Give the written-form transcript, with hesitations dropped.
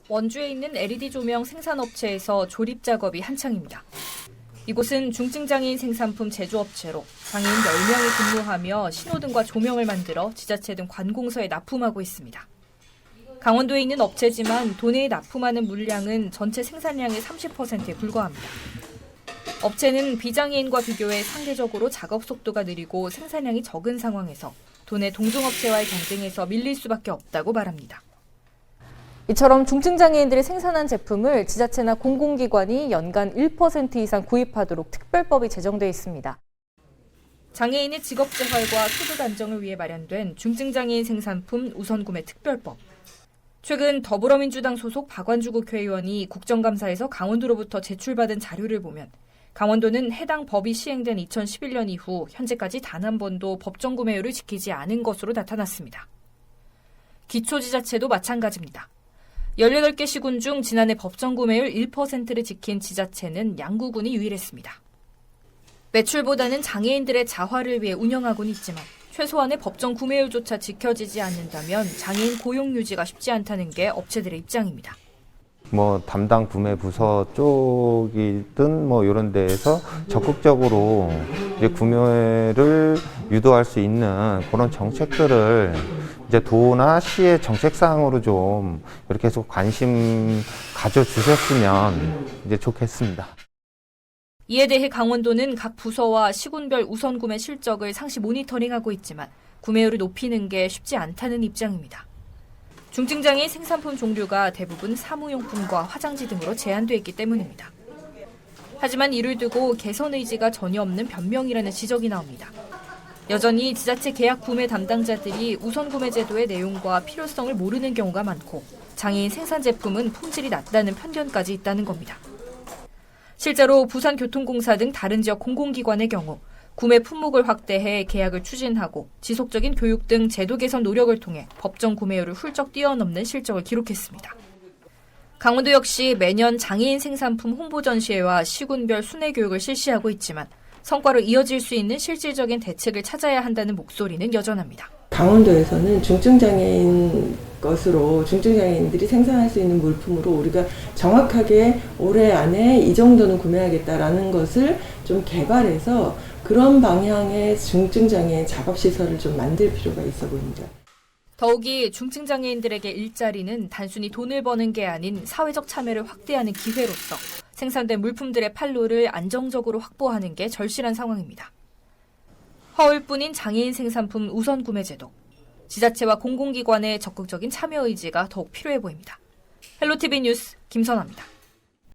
원주에 있는 LED 조명 생산업체에서 조립 작업이 한창입니다. 이곳은 중증장애인 생산품 제조업체로 장애인 10명이 근무하며 신호등과 조명을 만들어 지자체 등 관공서에 납품하고 있습니다. 강원도에 있는 업체지만 도내에 납품하는 물량은 전체 생산량의 30%에 불과합니다. 업체는 비장애인과 비교해 상대적으로 작업 속도가 느리고 생산량이 적은 상황에서 도내 동종업체와의 경쟁에서 밀릴 수밖에 없다고 말합니다. 이처럼 중증장애인들이 생산한 제품을 지자체나 공공기관이 연간 1% 이상 구입하도록 특별법이 제정돼 있습니다. 장애인의 직업재활과 소득 안정을 위해 마련된 중증장애인 생산품 우선구매 특별법. 최근 더불어민주당 소속 박완주 국회의원이 국정감사에서 강원도로부터 제출받은 자료를 보면 강원도는 해당 법이 시행된 2011년 이후 현재까지 단 한 번도 법정 구매율을 지키지 않은 것으로 나타났습니다. 기초지자체도 마찬가지입니다. 18개 시군 중 지난해 법정 구매율 1%를 지킨 지자체는 양구군이 유일했습니다. 매출보다는 장애인들의 자활을 위해 운영하고는 있지만 최소한의 법정 구매율조차 지켜지지 않는다면 장애인 고용 유지가 쉽지 않다는 게 업체들의 입장입니다. 담당 구매 부서 쪽이든 이런 데에서 적극적으로 이제 구매를 유도할 수 있는 그런 정책들을 이제 도나 시의 정책 사항으로 좀 이렇게 계속 관심 가져주셨으면 이제 좋겠습니다. 이에 대해 강원도는 각 부서와 시군별 우선 구매 실적을 상시 모니터링하고 있지만 구매율을 높이는 게 쉽지 않다는 입장입니다. 중증장애인 생산품 종류가 대부분 사무용품과 화장지 등으로 제한돼 있기 때문입니다. 하지만 이를 두고 개선 의지가 전혀 없는 변명이라는 지적이 나옵니다. 여전히 지자체 계약 구매 담당자들이 우선 구매 제도의 내용과 필요성을 모르는 경우가 많고 장애인 생산 제품은 품질이 낮다는 편견까지 있다는 겁니다. 실제로 부산교통공사 등 다른 지역 공공기관의 경우 구매 품목을 확대해 계약을 추진하고 지속적인 교육 등 제도 개선 노력을 통해 법정 구매율을 훌쩍 뛰어넘는 실적을 기록했습니다. 강원도 역시 매년 장애인 생산품 홍보 전시회와 시군별 순회 교육을 실시하고 있지만 성과로 이어질 수 있는 실질적인 대책을 찾아야 한다는 목소리는 여전합니다. 강원도에서는 중증장애인들이 생산할 수 있는 물품으로 우리가 정확하게 올해 안에 이 정도는 구매하겠다라는 것을 좀 개발해서 그런 방향의 중증장애인 작업시설을 좀 만들 필요가 있어 보입니다. 더욱이 중증장애인들에게 일자리는 단순히 돈을 버는 게 아닌 사회적 참여를 확대하는 기회로서 생산된 물품들의 판로를 안정적으로 확보하는 게 절실한 상황입니다. 허울뿐인 장애인 생산품 우선 구매 제도, 지자체와 공공기관의 적극적인 참여 의지가 더욱 필요해 보입니다. 헬로티비 뉴스 김선아입니다.